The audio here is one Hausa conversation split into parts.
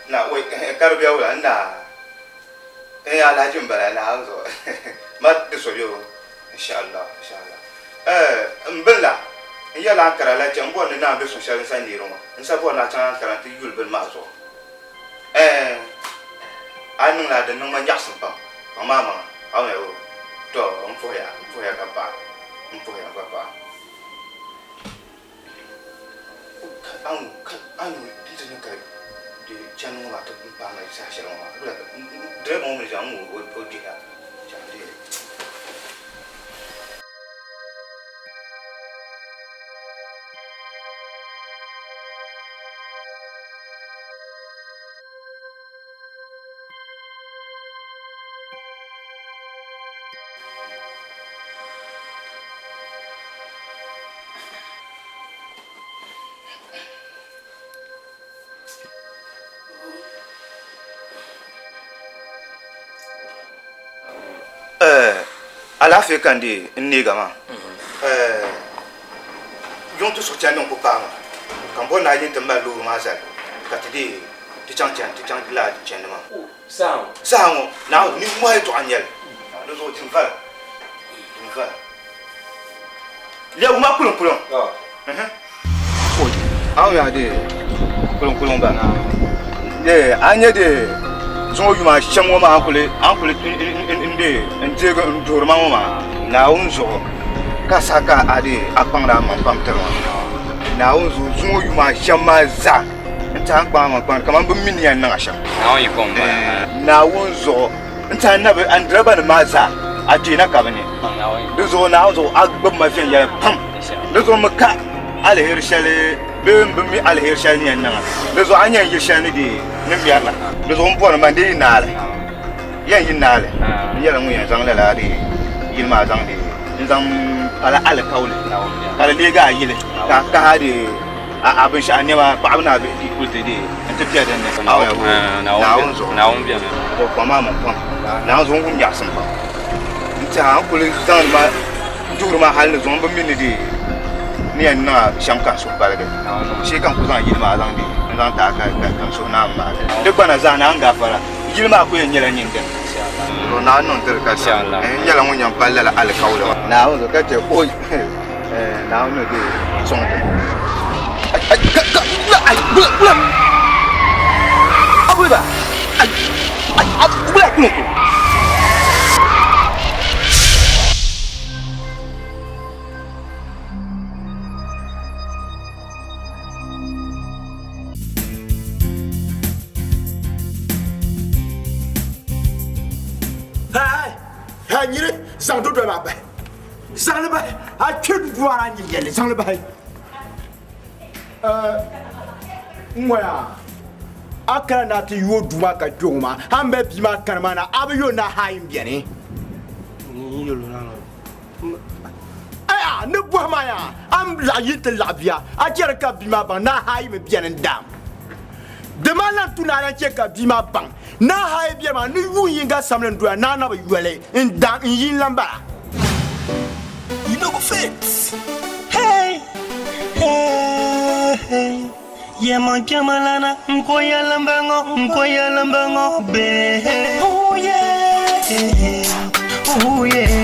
na wait karbiya wala na alhaji mbala na hanzo ma diso yo inshallah mbilla yala kara la jambo na be so shari san diro nsa bo na chan kara ti yul bil ma so anu la de no ma yaksin pa mama aw ya o to mfo ya ka pa anu di ka de chanu la to pa ma sa shara ma bula de mo me jamu o di ha chande alafe kandi nniga ma yon to sotia non ko pa ma kan bo na yin tamba lu ma za ka ti chang la chen ma sao na ni mo to anyel no zo tin fa le ma kulon aw ya de kulon ba na de anya de zo yu ma shamwo ma ankule inde njega ndorma ma na unzo kasaka ade apangra man pamtero na unzo zo yu ma shama za nta gba ma gba kama bu minian na asham na yi kom na unzo nta na be andraba na maza ade na kabane zo na unzo agba ma fen ya pam zo maka alheri shale bembe alheri shale ni na zo anya yi shale di nimbiana zo mpo na mande na yan yin nale yala mu yan zang la di yin ma zang di zang ala kaule kala le ga yile ka ha di abin sha ne ma ba na bi kulte di anta fiya da ne na on biya ko kuma ma pam na zo ngum ya san ba nta an kule zang ma juru ma hal zo ban min di ni yan na sham kan so ba ga shi kan ku zang yin ma zang di zang ta ka kan so na ma duk bana zana an gafara yilma ko yen yela nyinga inshallah na non ter ka inshallah yela mun yan palla la al kawla na on ka te ko na on de son de ay bula abuba ay bula ko nyire sang do ma ba sang le ba a tue du ara ni yele sang le ba moya akara na ti yo du ma ka joma ambe bi ma kan ma na abe yo na ha im biene ni yo na aya ne bo ma ya am la yite la bia a jere ka bi ma ba na ha im biene ndam de malan tu na ran che ka bi ma bang na haye bia ma ni yu yinga samlen do na na ba yuele in dan yin lamba you no go fit hey ye man jamalana nkoya lambango be oh yeah oh yeah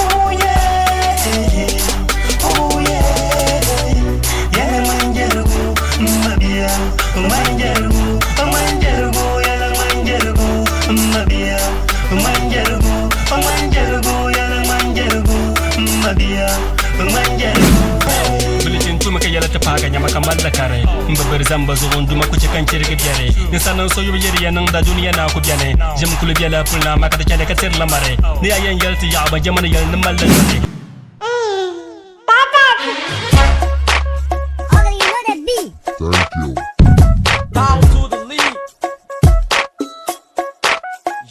oh yeah oh yeah ya manjerugo mabia manjerugo yala manjerugo mabia manjerugo yala manjerugo mabia manjerugo bilitin tuma ka yala ta faga nyama kamar da kare mbabar zamba zo duma ku cikan kirga biyare insanan so yubi yari nan da duniya na ku biyane jim kulu biyala fulna maka ta kyale ka sir lamare ni ayan yalti ya ba jamana yal nan mallan ne Thank you. Down to the lead.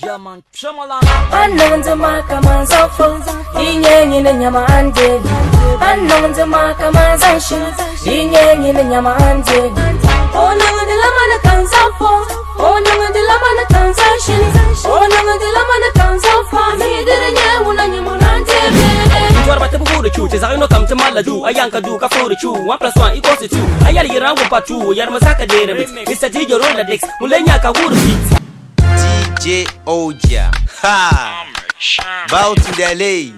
Yeah, man, Anonza maka sofo, inyenye na nyama ande. Anonza maka zanshi, inyenye na nyama ande. Onanga de la mana kansafo, onanga de la mana kansashi, onanga de la mana kansafo. Mi dire nye una nyama ande. to the truth. Is I no come to Maladu, a young do ka for the true. 1 + 1 = 2. I yell you around with Patu, Yarmasaka David, Mr. DJ Roller Dix, Mulenya Kawuru beats. DJ Oja, ha! Bow to the lay.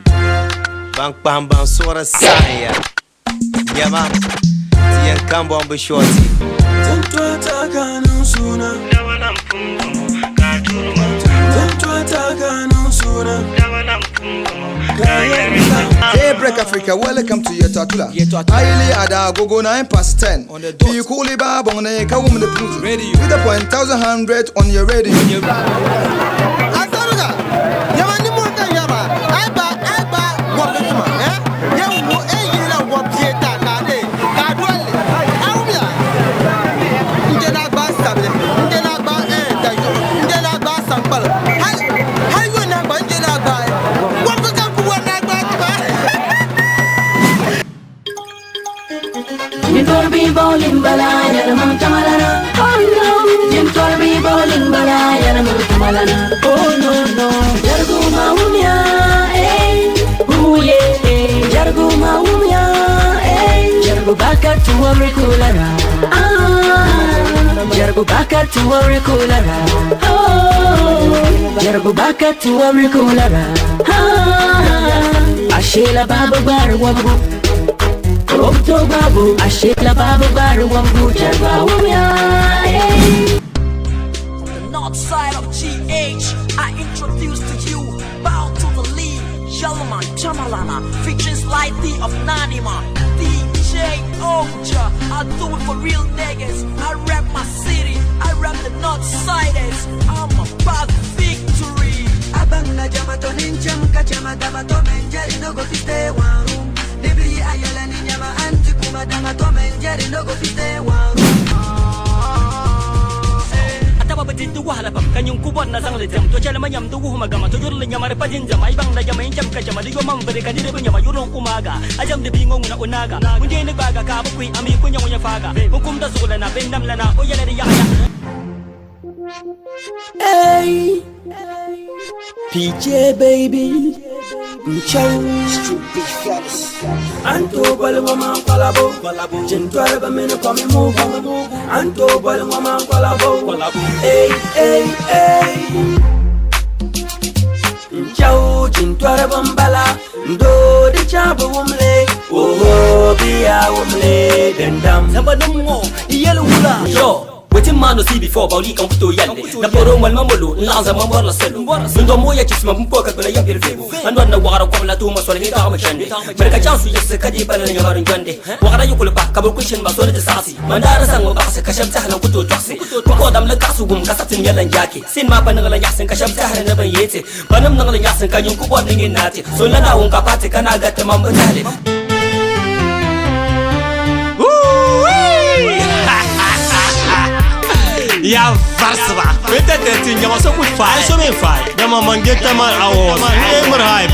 Bang bang bang, sort of sign. Yeah, man. Tian Cambo on Bishorty. Daybreak Africa, welcome to your tatula. Highly ada gogo 9 + 10. On the dot. You cool it bab on a woman the blues. Radio. With a 1,100 on your radio. Bowling balaya na mantamalana. Oh no, Jim Torby bowling balaya na mantamalana. Oh no no, Jargo maumya, Jargo maumya, Jargo baka to a regulara. Jargo baka to a regulara. Oh, Jargo baka to a regulara. Ashela baba bar wabu. Okto babu, ashela babu baru wambu jarwa wamya. On the north side of GH, I introduce to you Bow to the Lead, Yalaman Chamalana, featuring slightly of Nanima, DJ Oja. I do it for real niggas. I rap my city, I rap the north siders. I'm about victory. Abanga jamato ninjam kachama damato menjari no go fi stay one room. Debli ayala ni nyama anti kuma damato menjari no go fi stay one room. Ataba batin tu wahala pam kanyung kubon na sang lejam to chala manyam tu huma gama to jurle nyama re pajin jam ai bang na jama injam ka jama digo mam bere kadire be nyama yulong umaga ajam de bingong na unaga munje ne baga ka bu kui ami kunya munya faga hukum da zula na bendam lana o yele ya ya. Hey, PJ baby, Chow, stupid fellas. Anto balwa man palabo, jentware ba meno come move. Anto balwa man palabo. Hey, hey, hey. Chow, jentware bambala, do de chabu umle, oh biya umle, dendam. Sabadum mo yelo wula yo. Wetin man no see before bauli kan fito yalle na poro mal mamolo na zama morla selu mun do moya kisma mun poka bala ya birfe an wannan wara ko la tuma sole ta ma chande barka chansu yesse kadi bala ya marin jande wara yukul ba kabul kushin ba sole ta sasi mandara san ba sa kashab ta halan kuto taksi ko dam la kasu gum kasatin yalan jake sin ma ban la yasin kashab ta halan ban yete banam nan la yasin kan yun kubon ngin nati so la na won ka pate kana ga ta mam batale. Ya varsva. Peut-être que tu n'as pas beaucoup de failles. Je me faille. Je m'en manque tellement à ose. Je me hype.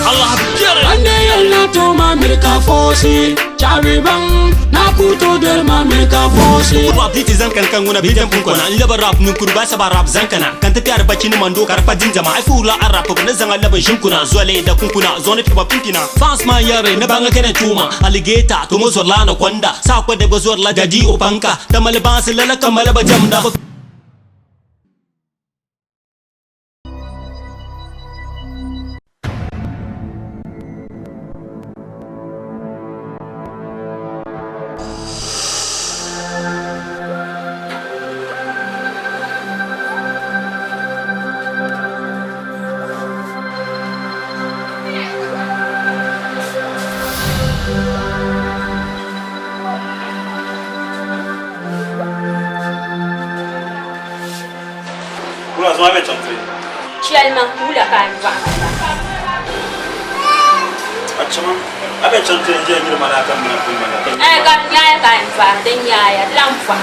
Allah biar. Ane yalna to America fosi. Chawi bang na puto del America fosi. Rap di tizan kan kan guna bidan pun kona. Laba rap nun kurba saba rap zankana. Kan ta tiyar bacci ni mando karfa din jama. Ai fula arap ba na zanga laba shinkuna. Zuale da kunkuna. Zone tiba pinkina. Fans ma yare na banga kana tuma. Alligator to mo zorla na kwanda. Sa kwa da bazor la jadi opanka. Tamal bas lala kamala ba jamda. Cialman kula kan ba. Achama abe chante nje ngiro mana kan mana kun mana Kan nyaya kan ba den nyaya lamfa.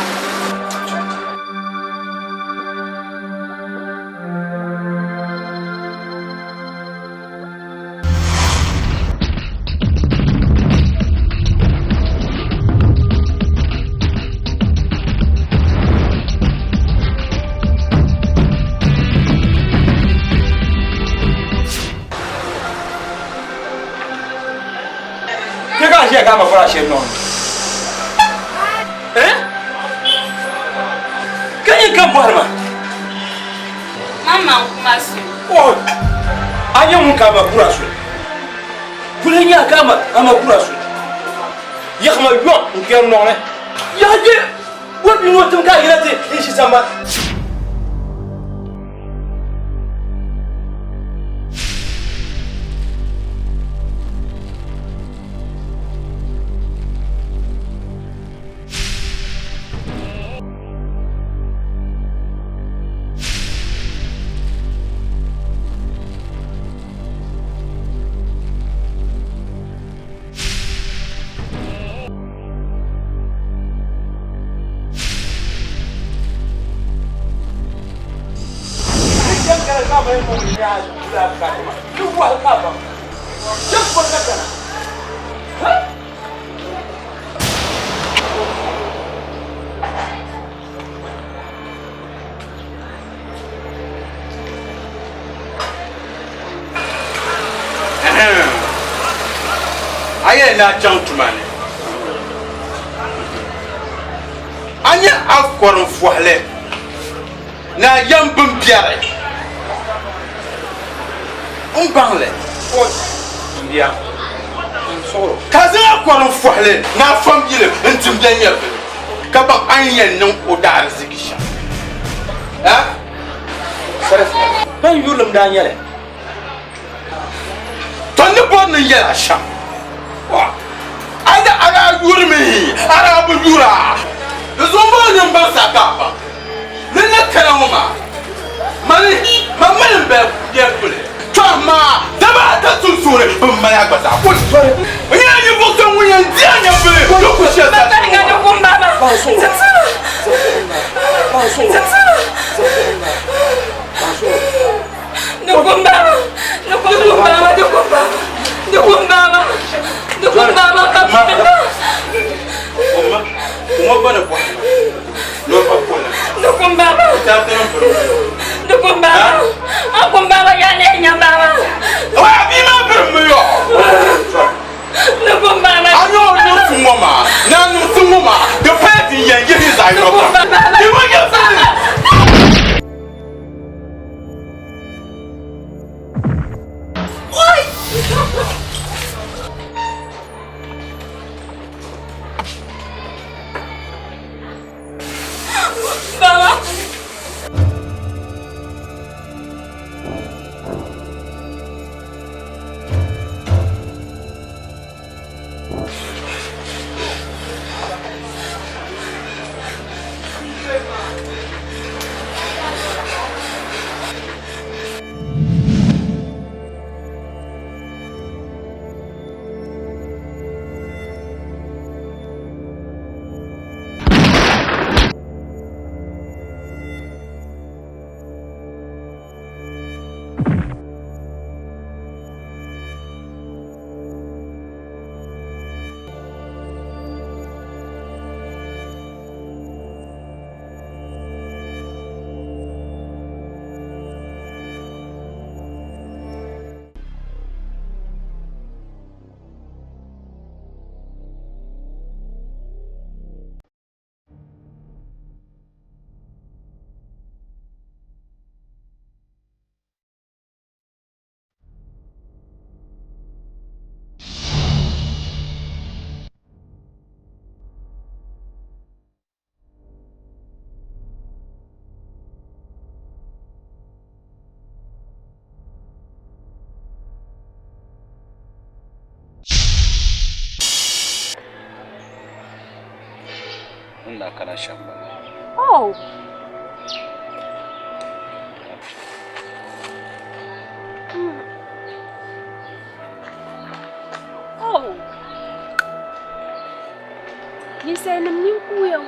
bora shem non. Kaya kan barma. Mama kumasu. Oh. Anya mun ka ba kurasu. Kulenya kama ama kurasu. Yakhma yo ngiyam non ne. Ya je. Wa bi no tum ka yirate in shi samba. Aye na gentleman. Anya afkoron fohle. Na yambum biare. Bangle. India. Soro. Kaza afkoron fohle na famille ntim danya. Kaba anya non odar zikisha. Ha? Sare. Ban yulum danya le. Tonne bon yela sham. Ada ara yurmi, ara bujura. Zombo nyamba sakapa. Nena karamoma. Mani, mamma mbe yakule. Tama, daba ta tunsure, maya gbata. Onya ni bokto munya ndia nyambe. Loko shesa. Nga no kumbaba. No kumbaba. No kumbaba, no kumbaba. No kumbaba. No kumbaba papa. Uma bana kwa. No papa. No kumbaba. No kumbaba. A kumbaba ya ne nyambaba. Wa bi ma permeyo. No kumbaba. Ano no tumoma. Na no tumoma. The party yen ye his eye. No kumbaba. You want your son? Baba. Kana shamba. Oh. Oh. You say I'm new queer.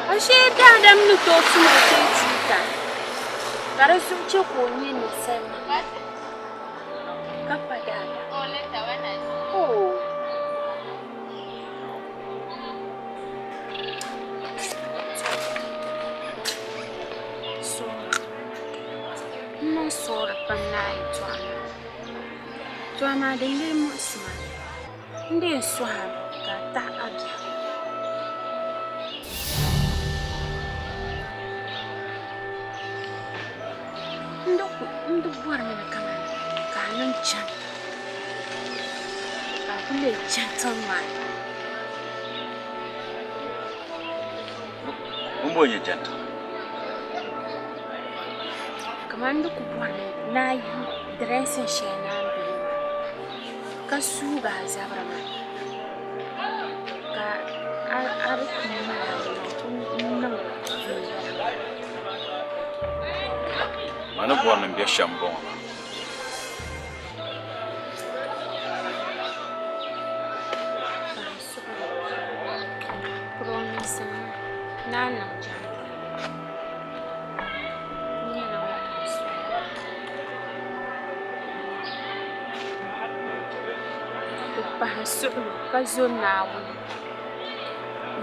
I said that I'm not talking about it. That is some chocolate in the same. Oh. Sorry, but night, Joanna, they live more smart. Ndi swam ka ta abia. Ndo bora mina kama ka nan chan. Ka kule gentleman. Mbonye gentle. Kamar ndo ku bora na yi dressing shena bi. Ka su ga zabra ma. Ka ar kuma nan Mana buwan nan biya shambon. promise na nan jan. Ni na wata su. Pa su ka zo na wani.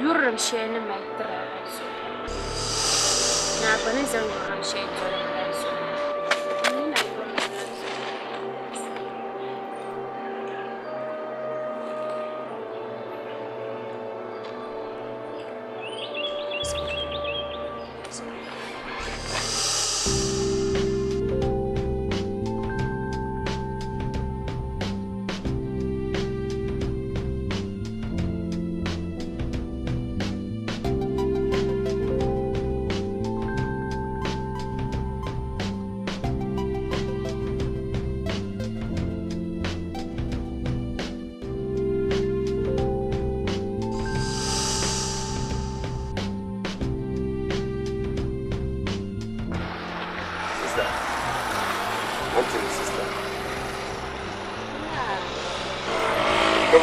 Yurum she ni mai tra su. Na bani zan yurum she to su. Ni na yurum su.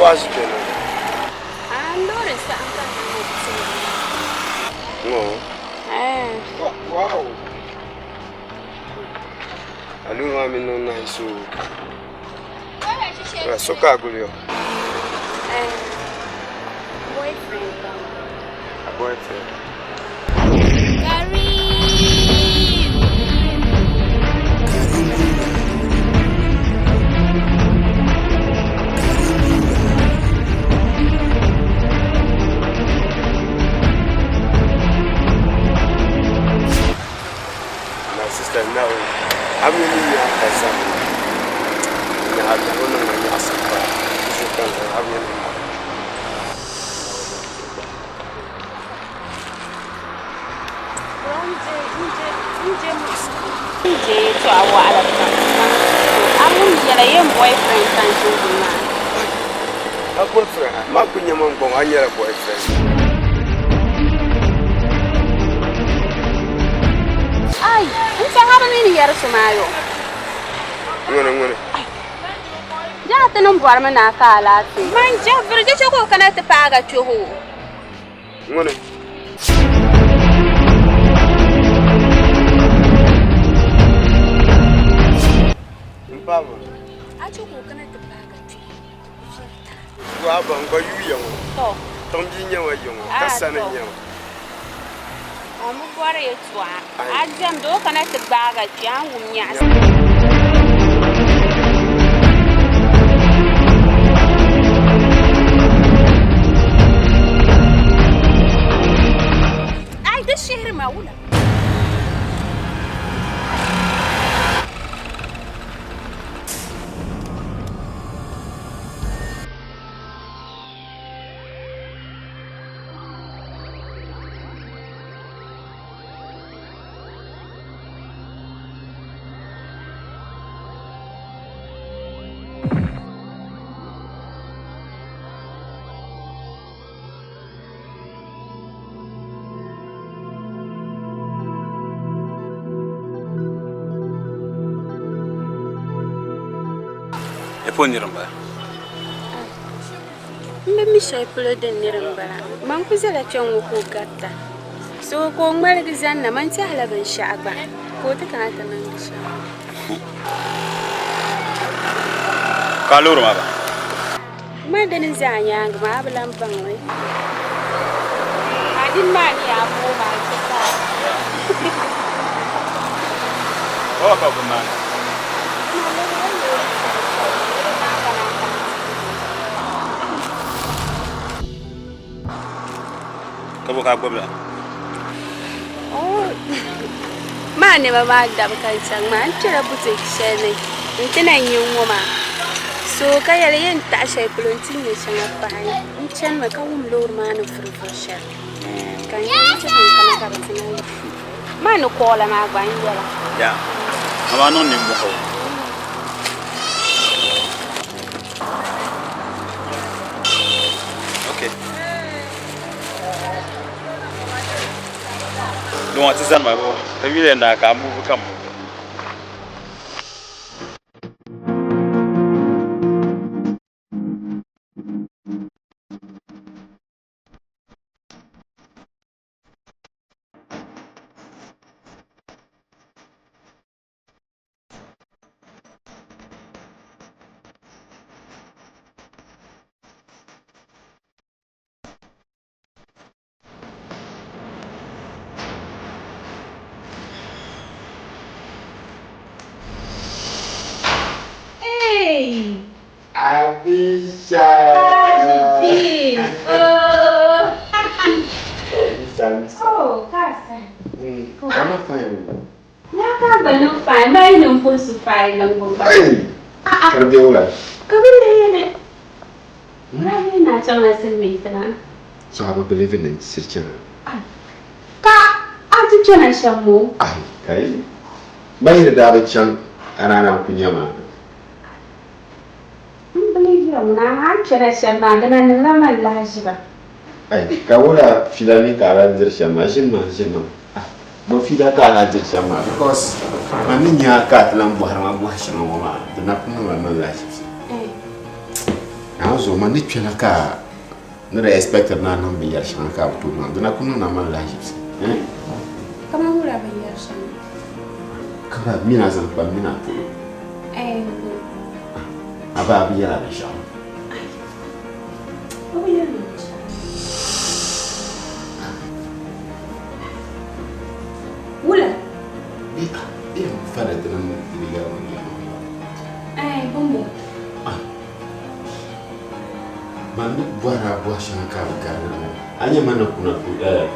Quase que não. Allora sta andando. No. Wow. Alu mami no na isu. Wa soka gulio. Boyfriend. A boyfriend. Now, I'm going to be a person. I don't know when I say that. You can have your boyfriend. Ay, unsa haron ni yar sumayo. Ngone. Ja tanan buar mana kala ti. Man ja virje ko kana ta paga chuhu. Ngone. Mpama. Achu ko kana ta paga chuhu. Wa ban ba yu yawo. To. Tombi nyawa yawo. Kasana nyawa. Amu buar ye twa. Ajam do kana ta paga chuhu nya. الشهر معقولة Poniramba. Mimi shaypulo den nirambara. Man kuzala chanwo ko gatta. So ko ngmal gizanna man ta halaban sha'aba. Ko ta kana ta nan sha. Kaloro ma ba. Ma da ni zanya ga ma ablan banwai. Adin ma ni abu ma ta. Oh ka kuma. Kabo ka gbabla. Oh. Ma ne ba ma da kan san ma an tira bute shene. Intina yin woma. So kaya yin ta shay plontin ne san fa hai. In chan ma kawum lor ma na furfusha. Kan yi ta kan kana ka ma no kola ma gba ndela. Ya. Ama non ni mo ko. Okay. Don't want to send my boy. The million that can move come. Oh, Carson. I'm fine. No, fine. My name was fine. Cardiola. Come in. I'm not on me. So I'm believing in Sichan. I did you show more? Okay. By the David Chunk and I know Pinyama. Believe you, I'm actually saying, I'm going to love my Ay, kawula filani kala dirshama shinma shinma. Bo fila kala dirshama because mami nya kat lam buharma buhashama mama. Dana kuma mama lashi. Na zo mani pela ka no expected na no bi yarshama ka tu na. Dana kuma na mama lashi. Kama hula bi yarshama. Kama mina zan pa mina tu. Aba bi yara bishama. Oh yeah. Wula? Iya, fada dengan liga Eh, bombo. Mami buara buah shangka karena hanya mana kuna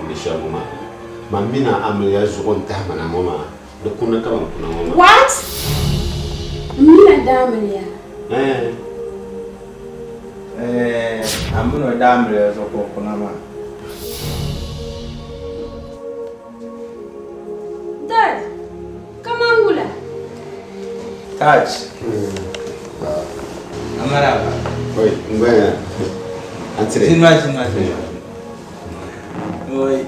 kulisha mama. Mami na amlia zuon tahmana mama. Do kuna kama kuna mama. What? Mina damlia. Amuno damlia so kuna mama. Dad, come on, Wula. Touch. Amara. Oi, ngaya. Answer. Sinma. Oi.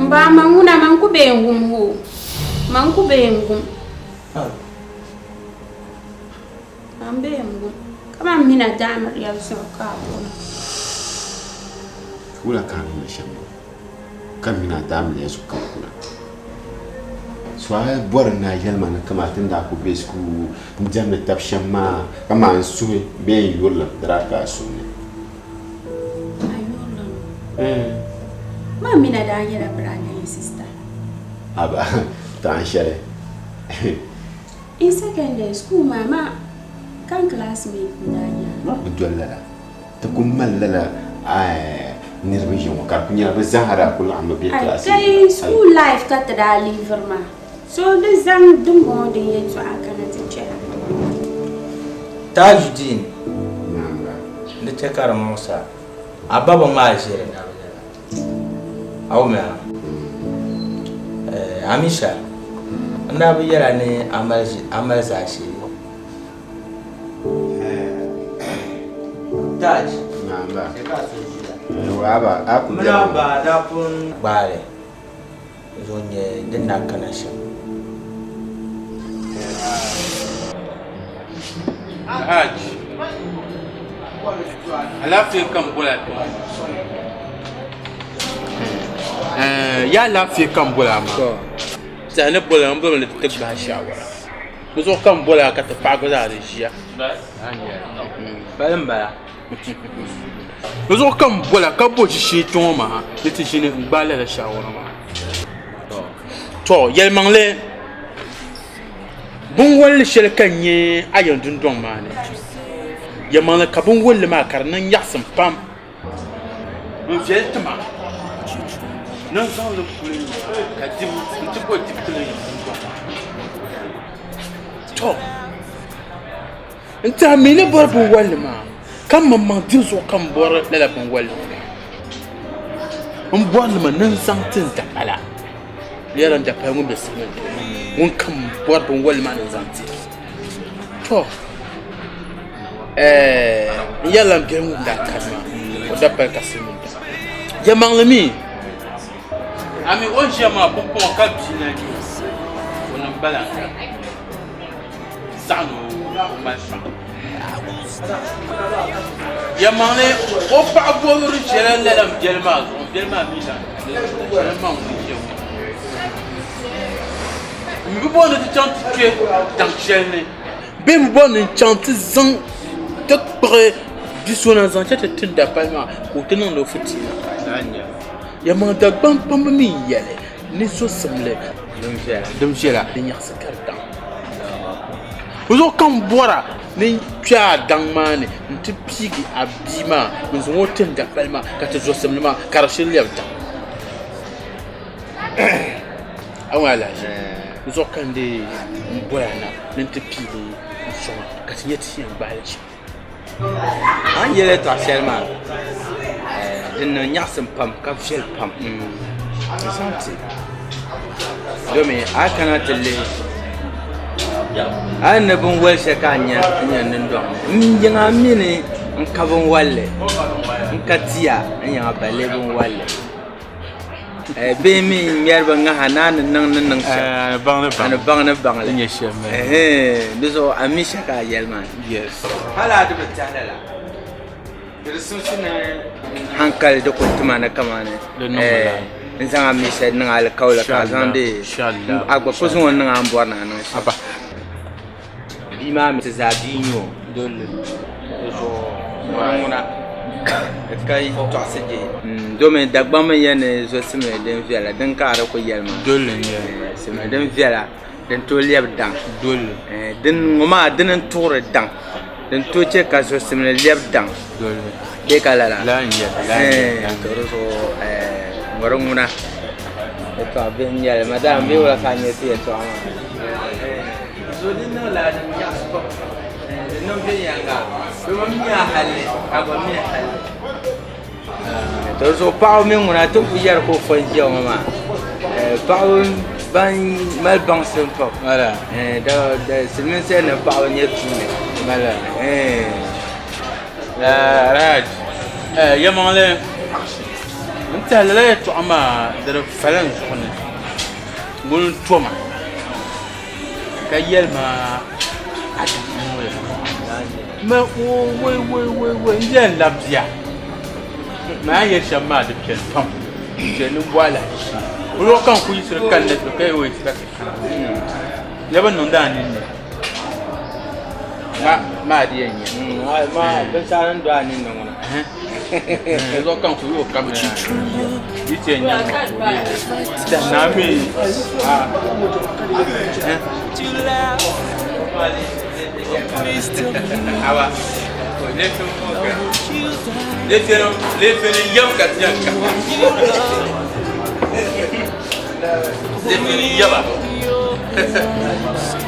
Mba manguna mankube ngum ho. Mankube ngum. Ambe ngum. Kama mina damar ya so ka bona. Wula kan na shamba. Kan mina damar ya so ka bona. So ay bor na yelma na kama tinda ku besku njamne tabshama kama ansuwe be yolla draka sunne. Ma mina da yera brother and sister. Aba ta share. In secondary school mama kan classmate ndanya. Budwala. Takum malala ay nirbijon ka kunya bazahara kul amma bi class. Ay school life ka tada liverma. So the zam dumbo de yetu akana teacher. Tajuddin. Namba. Ne tekara Musa. Ababa ma jere na bela. Auma. Amisha. Anda bi yara ne amal zashi. Taj. Namba. Waba aku Namba da pun bare. Zonye dinna kana shi. Haj. Alafi kan bola to. Ya lafi kan bola ma. Sai ne bola mun ne ta ba shawara. Mu zo kan bola ka ta fago da shi ya. Bayan baya. Mu zo kan bola ka bo shi ton ma. Ne ti shi ne gbala da shawara ma. To yelmangle Bon wal shel kanye ayon dun don mane. Ya mana ka bon wal ma kar nan yaksam pam. Bon jeltma. Nan san le kule ka dim ti ko ti kule. To. Nta mine bor bon wal ma. Kam mamman din so kam bor la bon wal. On bor ma nan san tin ta ala. Yaran da fa mun be sanin. Mun kan bor bon wal ma nan zanti. To. Yalla ngem da kama. O da pa kasimu. Ya manglemi. Ami o jama po po ka bina ni. On en balance. Sano o masha. Ya mangle o pa bo ru jere la dam jelma mi da. Jelma o ni. Mi bo na chant tu dans chene. Bim bon chant zan de près du son en zan tete da palma ko tenon lo futi. Ya man da bam pam mi yele ni so semle dum jela de nyak sakarta. Ozo kan bora ni pia dangmane nti pigi abima nzo woten da palma ka te zo semle kar shil yabta. Awala ozo kan de boyana nti pigi so ka te yeti yan balachi. An yele to selma din nyaksam pam ka shel pam santi domi akana tele an bun wal shakanya nyan ndo njinga mini nkabun walle nkatia nya bale bun walle be mi nyarba nga hanan nan bang la nya shema bizo amisha ka yelman yes hala du betala hankali da kuntuma na kama ne nzanga amisha nga al kaula ka zande agba kusun wannan an borna nan aba bima mi zabinyo dole so manguna kai to aseje dome dagba man yana zo sime den fiala den kara ko yelma dole ne sime den fiala den to liab dan dole den ngoma den tore dan den to che ka zo sime liab dan dole de kala la to so ngoronguna to ben yale madam bi wala fanye ti to ama so dinno la dan yaspo no be yanga be mo mi halle aba mi halle to so pa mi nguna to ku yar ko fanji mama pa ban mal ban sempo voilà da simin se na pa nye tune voilà la raj yamale nta la to ama da falan khone ngun toma kayelma ma we nyen labia ma ya shama da ken pam jenin wala ulo kan ku yisir kan da kai we sira yaban non da ni ma di yen ma ben saran do ani non ulo kan ku yo kam ci yite nya da na mi awa les yam katiyanka les yaba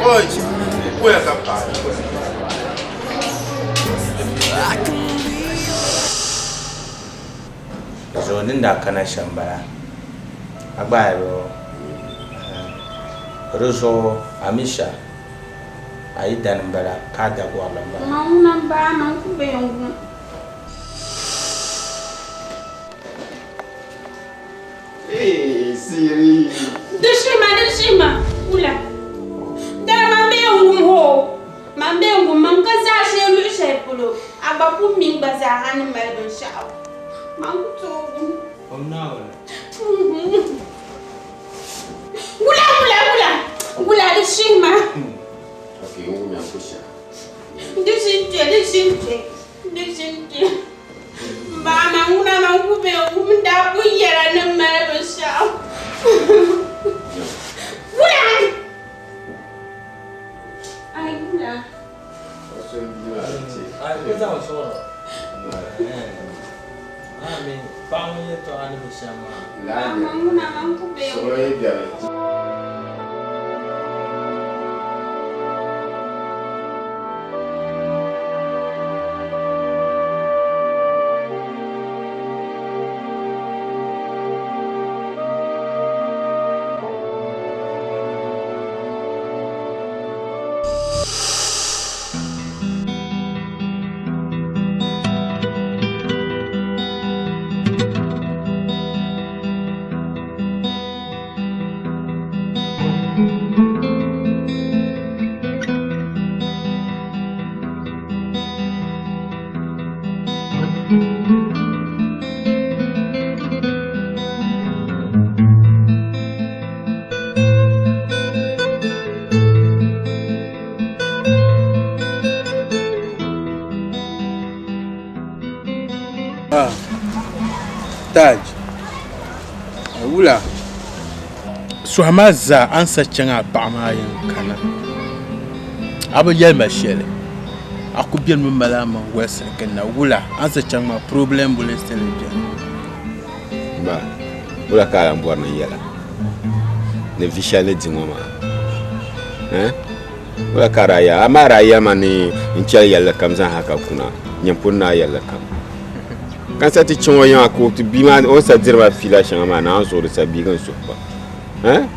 oi kuya kapa zo ninda kana shambara agbaro rozo amisha aidan mbara kada kwa lamba mauna ba man ku be yongu Siri deshima ula dara man be yongu ho man be yongu man ka za she lu she pulo aba ku min baza han mal don sha'aw man ku to omna ula deshima okay ngo mi akusha Desinte. Mama una mangube umda kuyera na mara sha. za so. Amen. Pamu yetu ani bishama. Mama mkube. So ye Taj. Wula. Suhama za ansa changa pa ma yin kana. Aba yel ma shele. Aku bien mo malama wesa kana wula ansa changa problem bule stele bien. Ba. Wula kala mbor na yela. Ne vishale dingoma. Wula kara ya amara ya mani incha yela kamza haka kuna. Nyampuna yela kam. Quand ça te tient à côté, on s'est dit ma fille à changer ma nom sur sa bigan sur pas. Hein?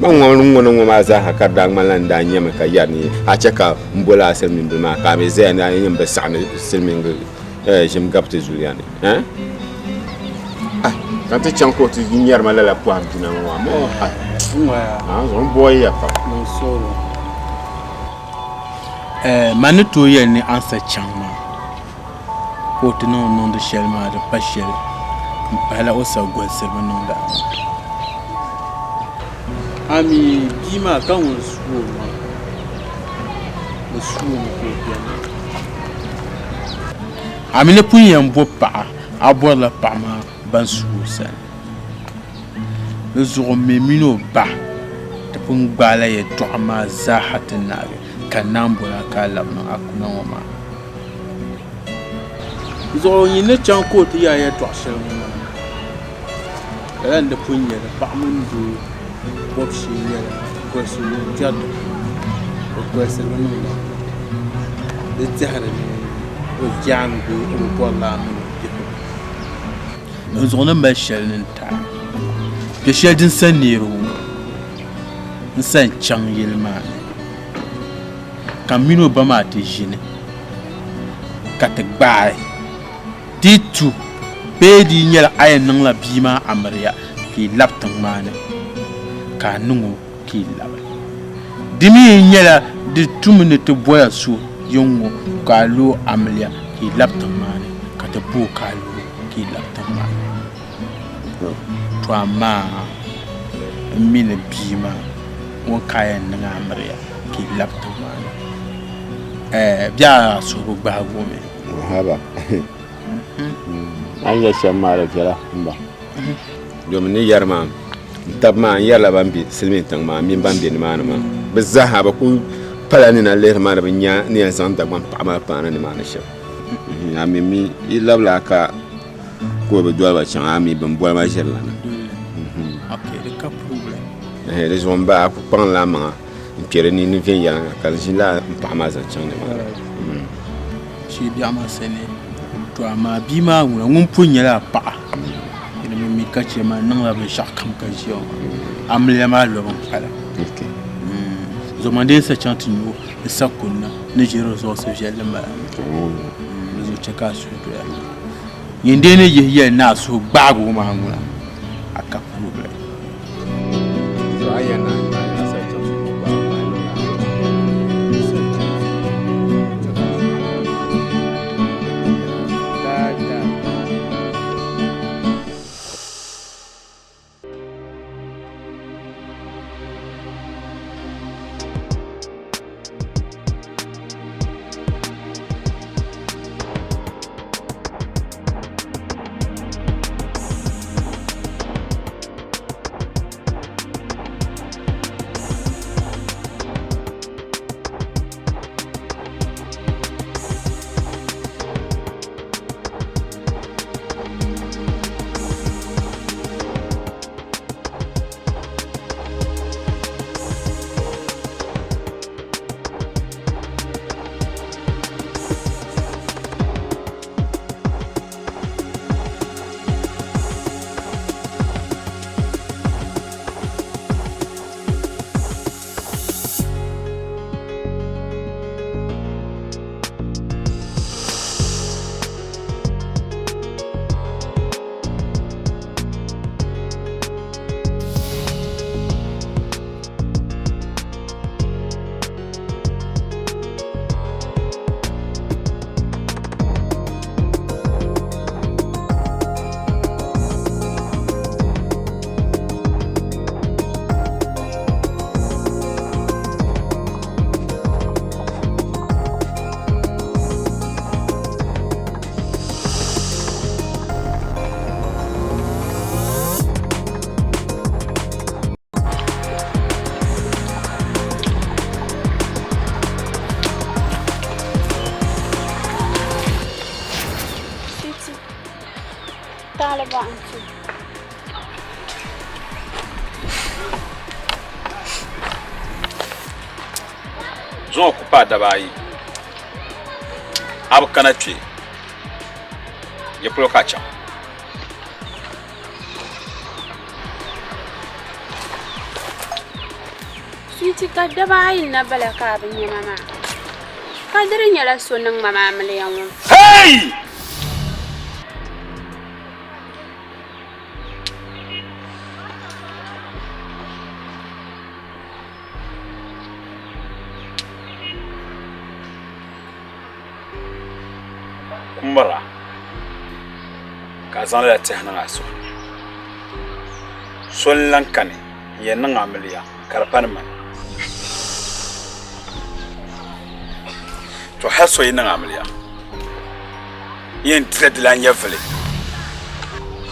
Bon, on va à Hakadang Malanda, Yamaka Yani, à Chaka, Mbola, Selmimba, Kamezan, et Yambasan, Selming, j'aime capter Juliane. Hein? Ah, quand tu tiens côté, il y a mal à la pointe, tu n'as pas. On boit à pas. Non, solo. Manuto Yen answer Changma. Côté non de Shelma, de Pachel, Pala aussi Gwen Servanonda. Ami, Gima, quand on swoon, le swoon. Ami ne puis un beau pas, à boire la pama, bansousen. Le jour memino bas, de Pungbala et Drama Zahatenavi, Kanambola Kalam, Akunoma. Zo yine chan ko ti ya ya twashel mo ran da punya da ba mun do bob shi ya ko su jad ko se mo no de jahara ni o jan do o ko la no zo na ma shel nin ta ke shel din san ne ro san chan yilma kamino ba ma te jine katagbai Titu Bedi nyela ayen nang la bima amaria ki laptang mane ka nungu ki lawe dimi nyela di tumune te boya su yongo ka lo amalia ki laptang mane ka te bu ka lo ki laptang mane to ama mine bima won kayen nang amaria ki laptang mane bia so ro gba go me haba Anya shamara kala mba. Domini yarma tabma yala bambi silmin tangma min bambi ni manama. Bizaha ba ku pala ni na leer mana binya ni san tagma pama pana ni mana shab. Ami mi ilabla ka ko be doa ba chan ami ban boa ma jella na. Okay, the ka problem. Les zomba ku pan la ma. Pierre ni ni vient ya ka jila pama za chan ni mana. Shi bi ama sene. Ma bima ngum punya la pa ina mi kache ma nang la be shakam ka jio amle ma lo bon kala ok zo mande sa chanti no sa kunna ne jiro zo se jelle ma zo cheka su to ya yende ne ye na so gbago ma ngula aka problem so ayana zon ku pa daba ayi ab kana twe ye polo ka cha Sweetie ka daba ayi na bala ka bin ye mama ka dare nyala so nan mama miliyan won hey kumbara ka zan la tehna aso sol lankane ye nan amliya karpan man to haso yi nan amliya yin trade lan yevle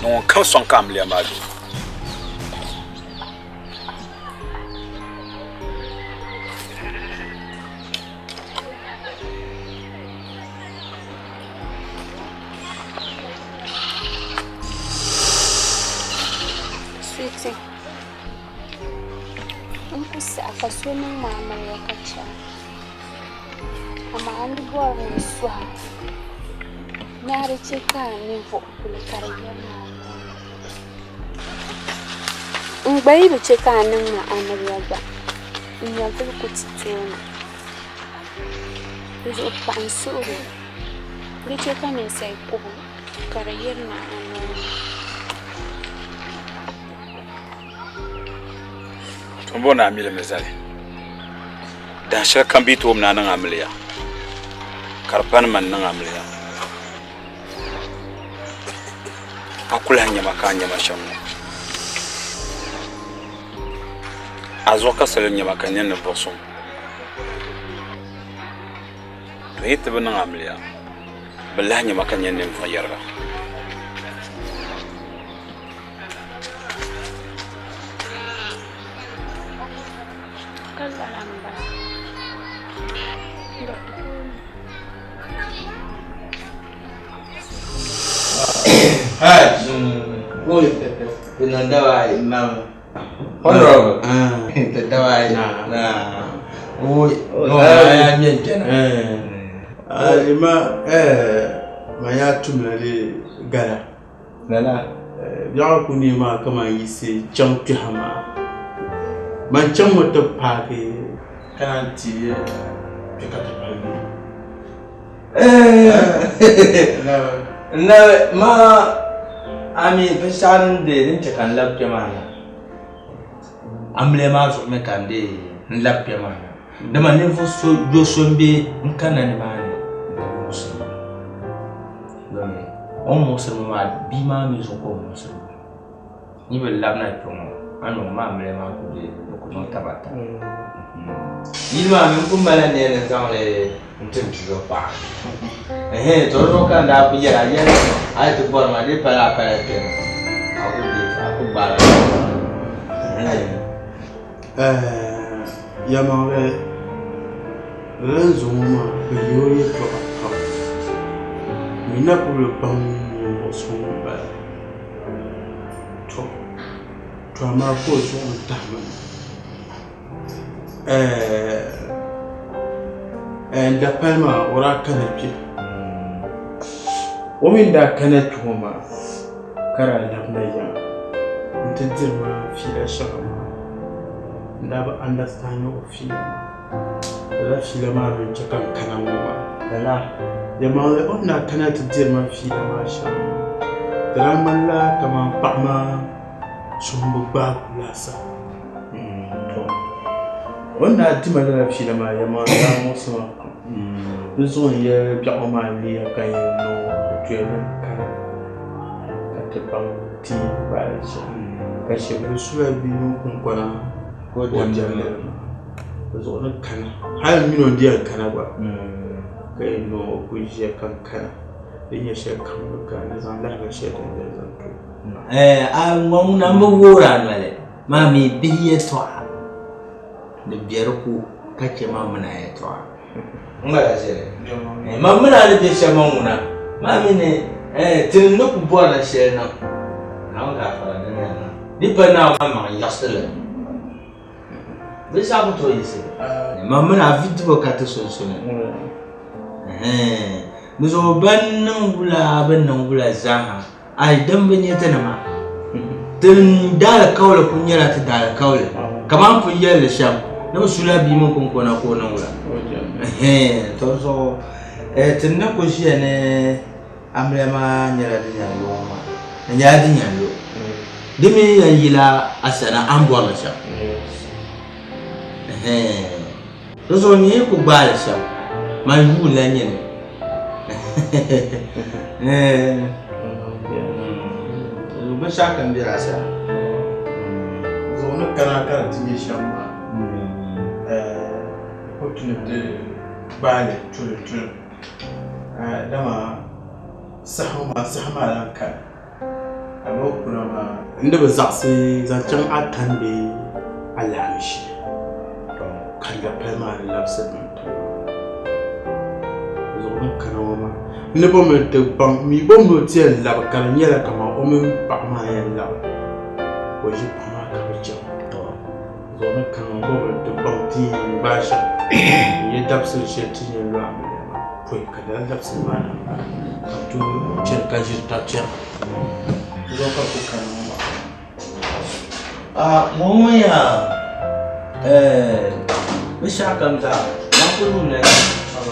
no kan son ka amliya ma do Kasunin mamar ya kaca amma an dubuwar musuwa na rice ka ne vo kulikar yana in bai bice ka nan ma amarya ba in ya bulku titona izo pa an suru rice ka ne sai kubu karayyar na Mbona amile mezali dan shaka mbito mna nan amliya karpan man nan amliya akula hanya makanya mashamu azoka salenya makanya ne boso to yete nan amliya billahi hanya makanya ne mfayarga Hai, oi, pinandawa imam. Honorable. Pinandawa na. Oi, no ya mientena. Ima maya tumlale gala. Gala. Biya kuni ma kama yise champi hama. Man cham wata pake kanti pikata pake. Na ma ami pesan de din cekan lap jamana amle ma so me kande lap jamana de man ne fo so jo sombe nkana ne ma ne musulma donc on musulma bi ma mi so ko musulma ni be lap na to anu ma amle ma ko de ko no tabata ni ma mi ko mala ne ne sangle ntin tudo pa todo kan da pijara ya ay to bor ma de para te aku bala ya ma rezo ma be yori to ka mina ko le pam mo so ba to ma ko so ta ma da palma ora kanapi womin da kanapi homa kara labna ya ntajirma fila shakama nda ba understand of fila la fila ma rin chakan kana homa dala jama'a onna kana tajirma fila ma sha dramalla kama pama sumbu ba lasa onna timala fila ma yama da musu besoin ya bien mal ya quand no tu es quand te parti pas que je me suis bien comprendre ko da jalle besoin kana har mino dia kana ba kai no ku je kan kana din ya she kan ka na zan da ga she da zan to a ngom na mbo wora male mami biye to de biyar ku kake mamuna ya to ngala sere mamuna le pesha mamuna mami ne tin no ku bona shere na ga fara da na di pa na mama yastele Bisa betul isi. Mama na video kata sunsun. Muso ban nan bula zaha. Ai dan banye ta nama. Tun dala kawla kunyara ta dala kawla. Kaman kunyar da sham. Na usula bi mun kun kona ko nan wura. To so tun na ko shi ne amrema nyara da nyalo ma. Nyara da nyalo. Dimi yila asana ambo la sham. So ni ku bala sham. Ma yula nyene. Ba shakan bira sa. Zonu kana tiye shamba. Opportunity bale tulu. Dama sahama lanka. Abo kuna ma inda ba zaksi zancen atan da alamishi. Kan da primary lab segment. Zonu kana ma ne bom te bam mi bom no tie la kan nyela kama o men pa ma ya la o ji pa ma ka bi jo to zo na kan bom te bam ti ba sha ye dab se she ti ne la po ka da dab se ma na to chen ka ji ta chen zo ka ko kan mo ya bi sha kan za na ko ne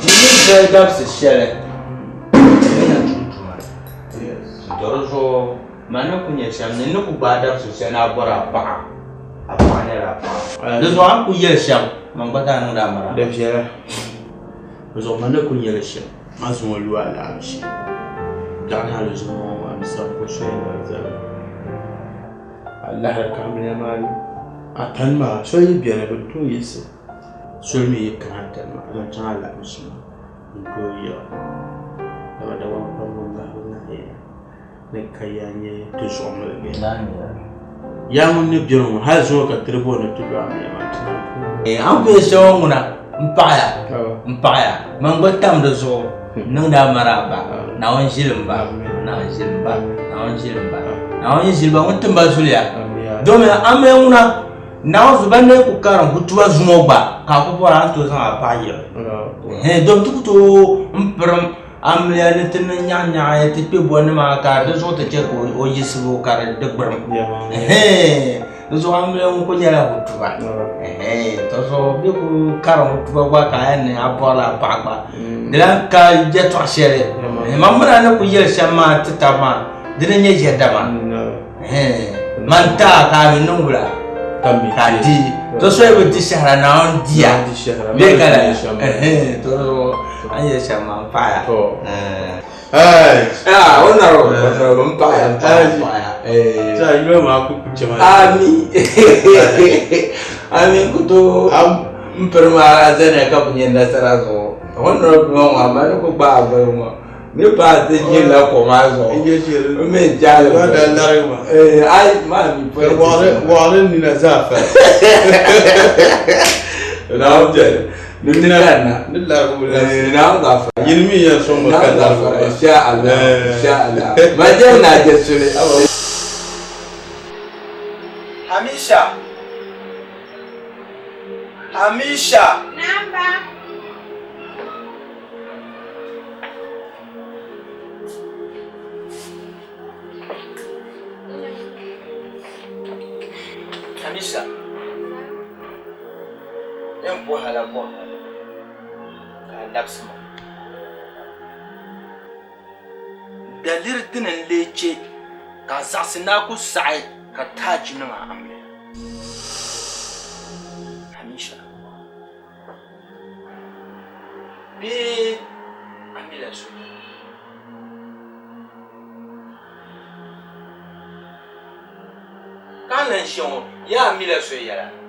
ni ga dab se she Doroso mana punya siam ni nak ubadam susana bora apa ni lah. Doso aku ye siam, mangkota nang damara. Da fiera. Doso mana punya siam, masuk luar lah sih. Jangan harus semua amsa kusai lah. Allah kamnya mal. Atan ma, so ye biar betul yes. So mi kan atan ma, jangan lah sih. Itu ya. Ada orang kayanya to somo le yang ne biro ha zo ka tribo ne to ba me ma an ko so nguna mpaya mangbatam do so nang da maraba na on jilimba mutum ba suliya domin an me nguna na on zuban ne ku karan hutuwa zumo ba ka ko bora to san apaye dom tukuto mpram amlia ne tin nya ya ti pe bon ma ka de so te ko o yisibo ka de gbram do so amlia ko nyala hutuba to so be ko karam hutuba ba ka ne abola pagba de la ka je to shere mamra na ku yel shama titama de ne je dama manta ka mi nungula tambi di to so e di shara na on dia be kala to anya shama paya onaro mpaya ja yule ma ku chama ami kuto mpermara zene ka punyenda sarazo onaro no ma ko ba mo ne ba te jila ko ma zo me jale ba da ndare ma ai ma mi po wale ni na zafa na obje Nilana, nila gafa. Yilmi ya somo kada gafa. Inshallah. Majam na jesule. Hamisha. Namba. Hamisha. Yang buhala. Lapsma dalir dinin lece ka zasina ku sai ka taji nan amle Hamisha be amila su kanan shon ya amila su yara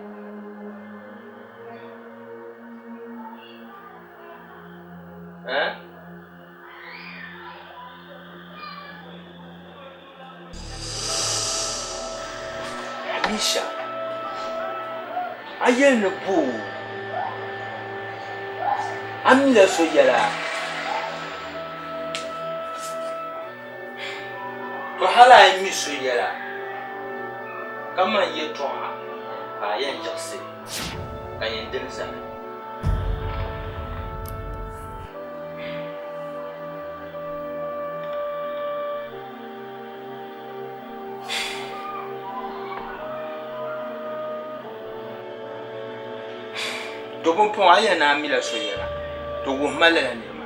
Hamisha ayel ne bu amila so yala to hala mi so yala kama ye to ha ayen jase kan yin din sa to bon pon aya na mi la so yera to wo mala la ni ma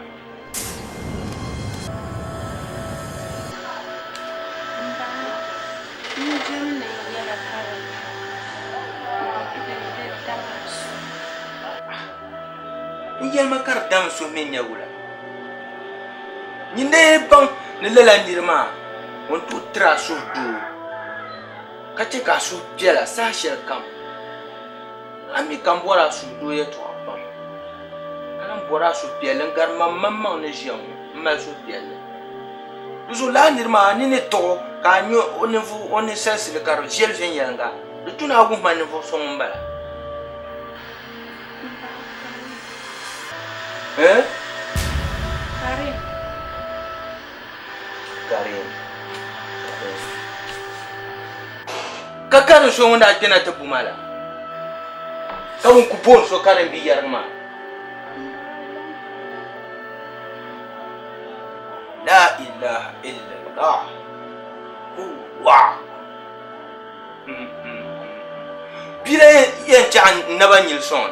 ni ma kar dam so men ya wula ni ne ban ni la ni ma on to tra so do ka ce ka so piela sa shel kam ami kan bora su do ya to ban kan bora su pielen gar mamma ne jiam ma su pielen duzo la ni ma ni ne to ka nyo on ne sense le karo jel fen yanga de tuna gu man fo so mbala Karim kakanu so wanda kina ta bumala kawun ku bon so karin biyar ma la ilaha illallah wa bile yen jan nabanyil son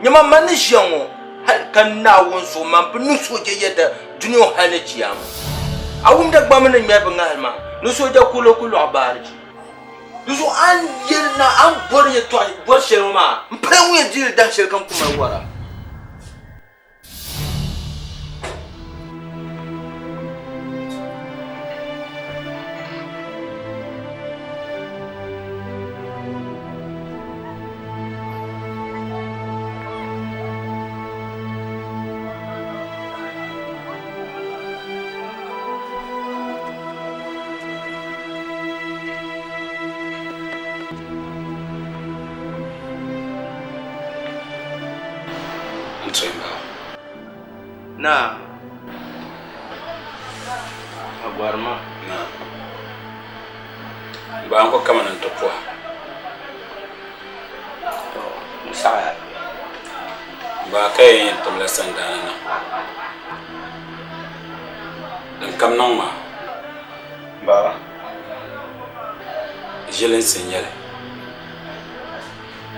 nyama man jianwo hal kan na won so man bu so je yeda dunyo hale jiyam awum da gbam na nyaba ngal ma no so ja kulo abari duso an yerna an bor ye to bor shelma mpre mu ye dil dan shel kan kuma wara na agwarma na ba ko kama nan to po to musaya ba kai to la sandana na dan kam nan ma ba jelen senyale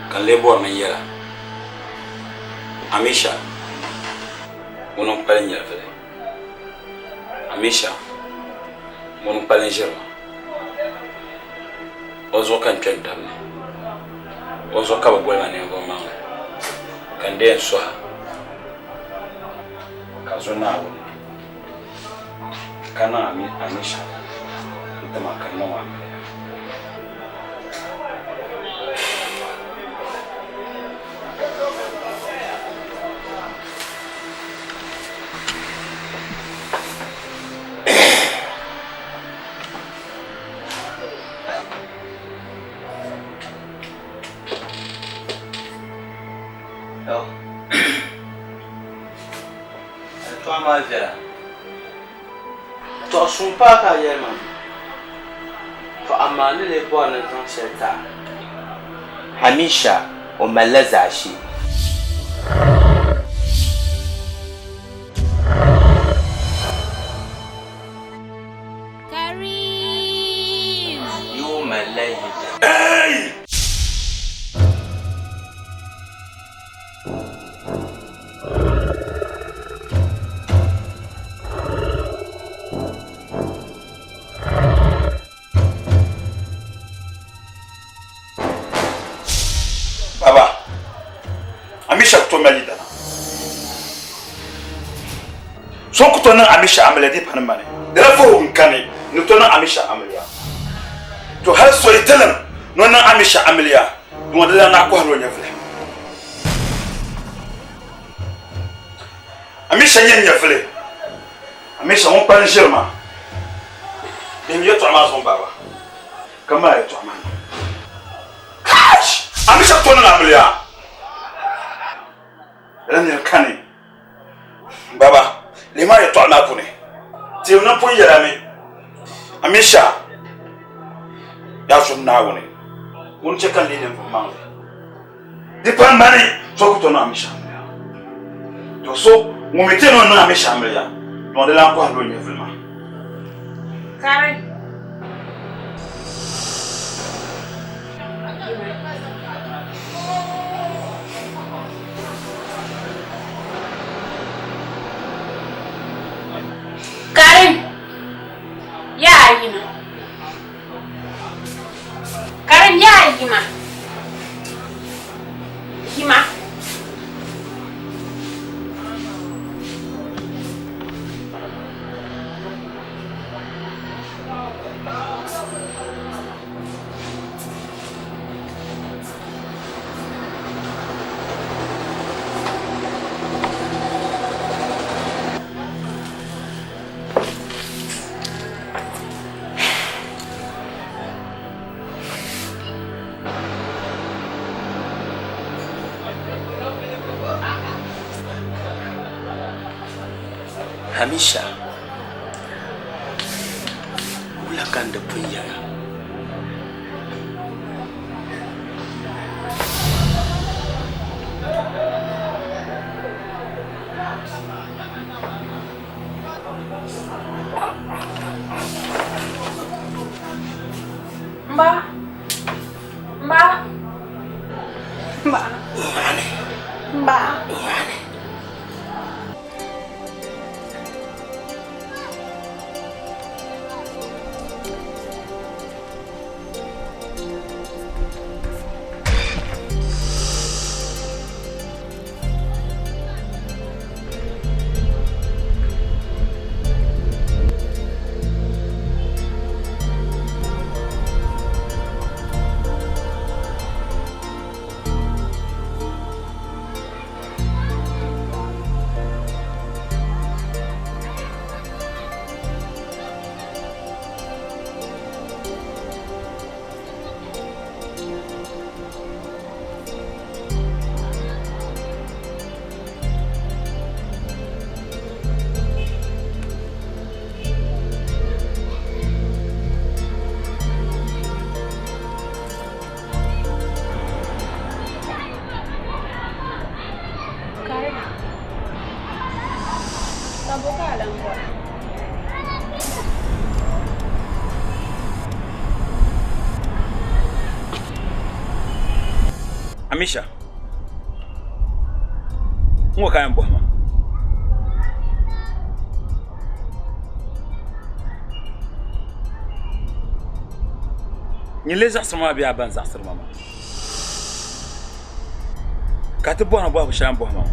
kan lebo nan yala amisha mon palen yafale amisha mon palen jero ozo kan twendam ozo ka bagwela ne ngoma kan den so ka zo na wo kana amisha itama kan no wa to sun pa ka yema to amani le bo na tan sheta hamisha o malaza shi Karim you malai hey Sokutona amisha amele di panamane. Therefore unkane nutona amisha amelia. To har so itelam nona amisha amelia. Modela na ko haro nyafle. Amisha nyafle. Amisha on pan sherma. Dem yeto amazon baba. Kama yeto amana. Kash! Amisha tona amelia. Ran kane. Baba lema ye to na pune ti una po yera mi amisha ya so na woni won che kan lene ma de pan mani so ko to no amisha to so mo mete no na amisha ya no de la ko alo ni vraiment Karen. Karen. Ya Yima. Karen ya Yima. Yima. Hamisha wulakan da kunya Mbak. Amisha. Ngo kayan bo ma. Ni leza sama biya ban za sir mama. Ka ta bona bo shan bo ma.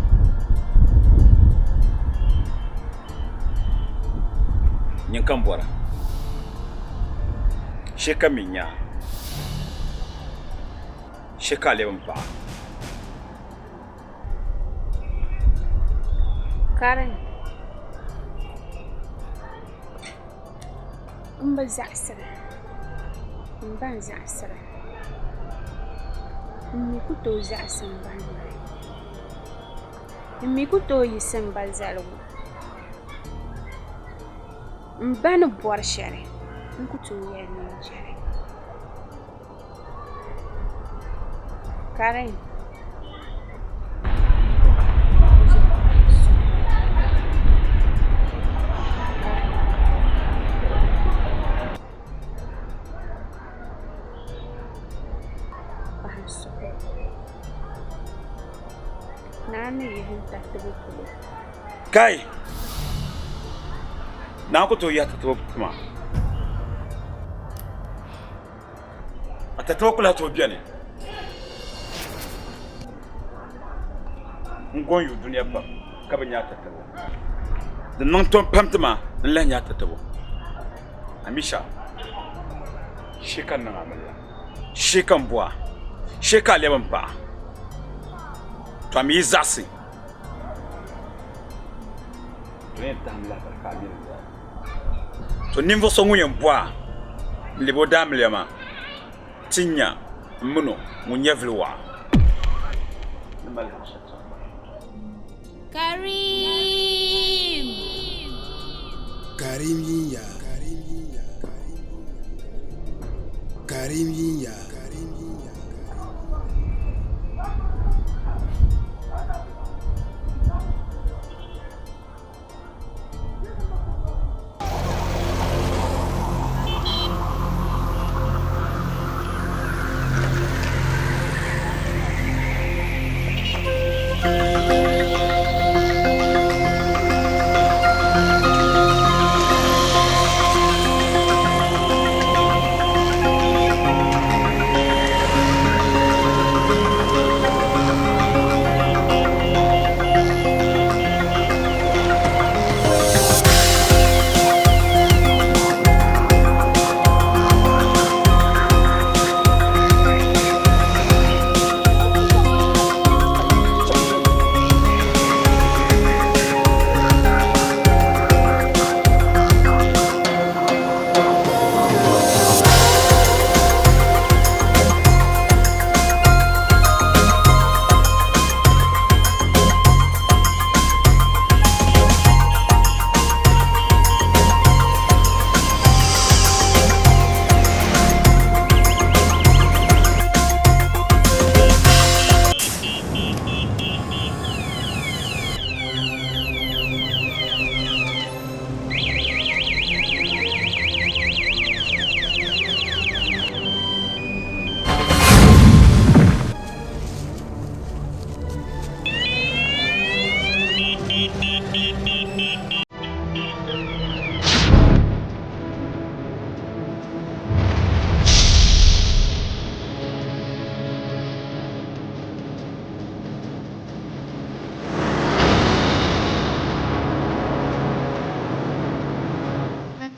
Nyin kan bora. Sheka minya. Sheka lewan pa. Karen. Mba zaasira. Mba zaasira. Mikuto zaasin banwa. Mikuto yisin balzalwo. Mbana bor shari. Mikuto yerni shari. Karen. Kai. Na ko to ya ta to kuma. Ata to kula to biya ne. Ngon yu duniya ba ka ban ya ta to. Da nan to pamtama Allah ya ta to. Amisha. Shekan nan amalla. Shekan buwa. Sheka leban pa. To mi zasi. To nimvo songu yembwa libo damlema tinya muno munyevlwa Karim Karim yinya Karim yinya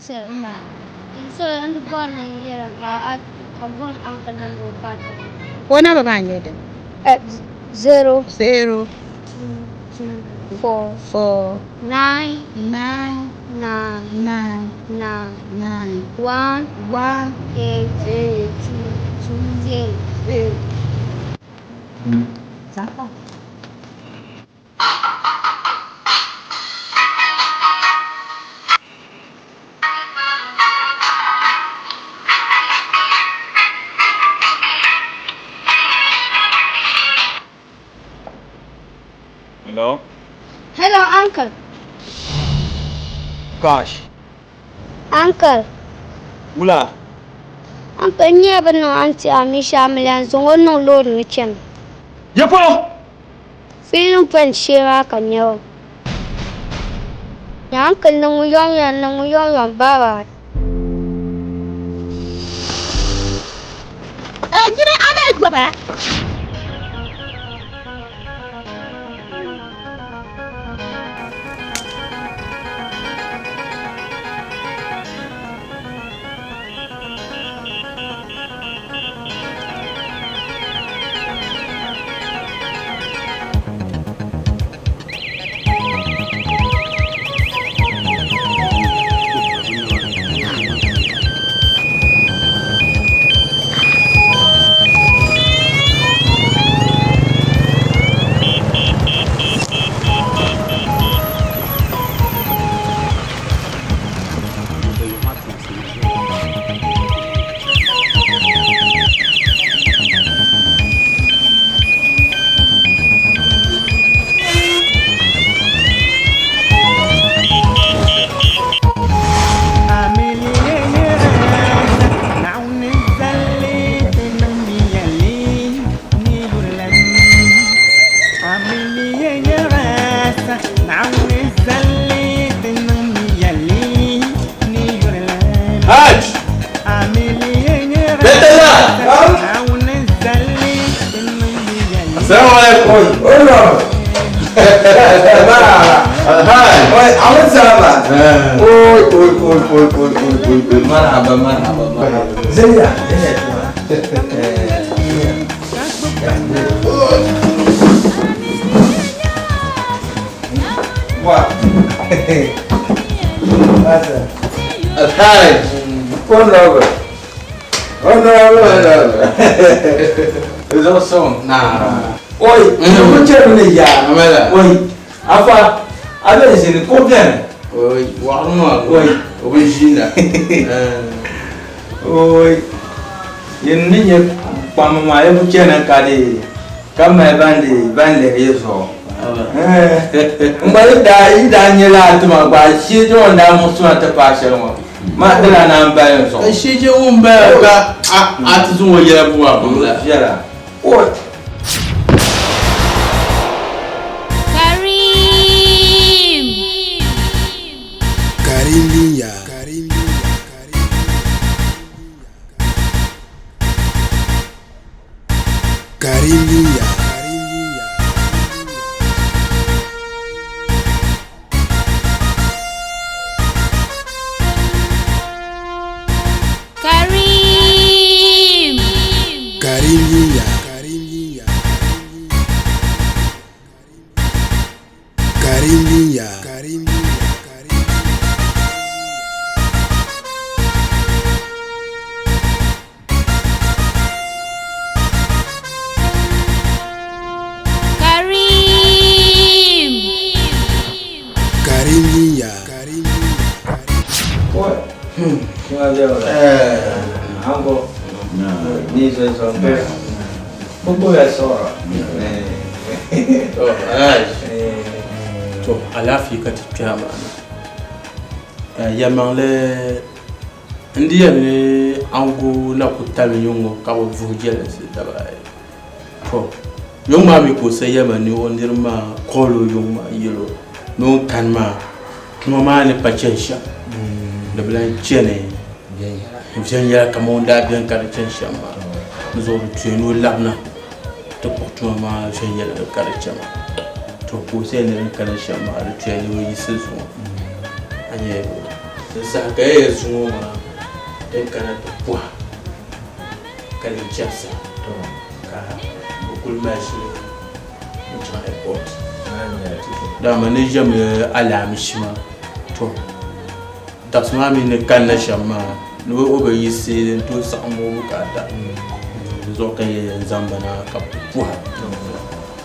Selma. So I'm born here. I'm born uncle and father. What number are you? 0 0 4 4 9 9 9 9 9 9 1 1 8 8 Zapa. Hello? Hello, Uncle. Gosh. Uncle. Mula. Uncle, never know Auntie Amisha Millions on no Lord Mitchell. Yapo! Feeling pen share can you? Uncle, no young Baba. I'm go back. السلام عليكم. مرحبا مرحبا زينة الحاج والله إذا وصلنا نعم oi ko chere ne ya amela oi afa abe se ko bien oi wa no oi obejina oi yen ni ye pam ma ye bu chena kale kama bande yeso mbali da nyela tuma ba shi jo nda musu ta pa shelmo ma dala na mba yeso shi je umba ka atu wo yera bu wa bu la yera oi Karimia. Karimia. Karimia. Karimia. Ango ni so poco ya sora to alafi ka tiyama ya mangle ndiye ne ango na kutami yongo ka wo vujela se tabai to yonga mi ko sai yama ni ondirma kolo yonga yelo no kanma mama ne pachensha de blan chene bien ya kamonda bien ka chenshama nous avons tué nous labna to porto ma bien ya ka chama to ko sai ne ka chama tué ni yi sezo anye sa ka ye zuwa ma den kana to kwa kali chasa to ka bukul mashi mutum airport da manager me alamishima to tasma mi ne kan na shama no oba yise to samu bukata zo kan ye zambana ka kwa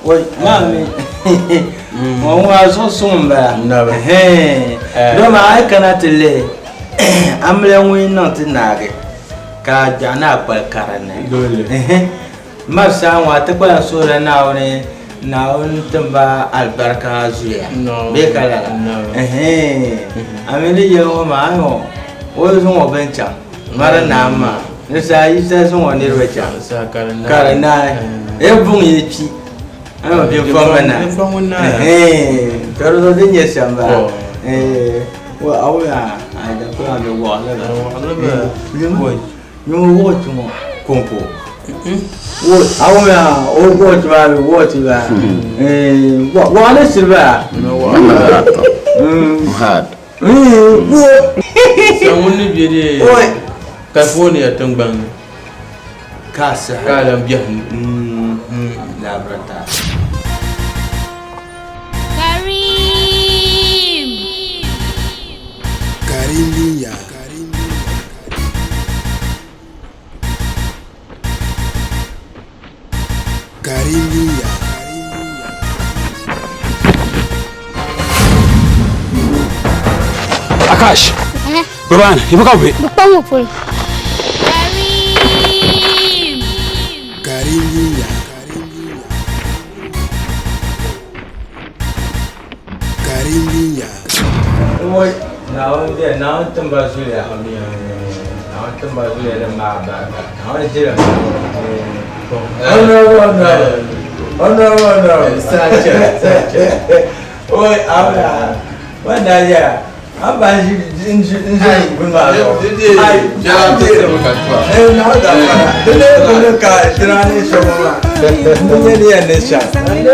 Oi, mami. Mo wa so sumba. Na ba. Do ma ai kana tele. Amle wi no tinage. Ka jana pal karane. Dole. Ma sa wa ta kwa so ra na woni na on tamba albarka zuya. Be kala. Amele ye o ma ho. O so mo bencha. Mara na ma. Nisa isa so woni recha. Sa karana. Karana. E bun ye pi. I'm bien formé. Pero no tenía chamba. Well, ahora I don't know the water. You watch more compo. What? Ahora, oh, watch my watch. What is silver? No water. Hard. Someone be there. California, Tungbang. Casa. Calam Bian. Labrata. Karimia. Karimia. Akash. Baban, ibu kau be? Bukan mau full. Karimia. Karimia. Oi, naon dia, naon tembak sulia. Naon tembak sulia dan mabak. Naon je. Oh no. Saja. Oi, apa? Mana dia? Apa inji bunga? Ai, jangan terbuka. Naon dah. Dulu kau terani semua. Ini dia nesha. Ini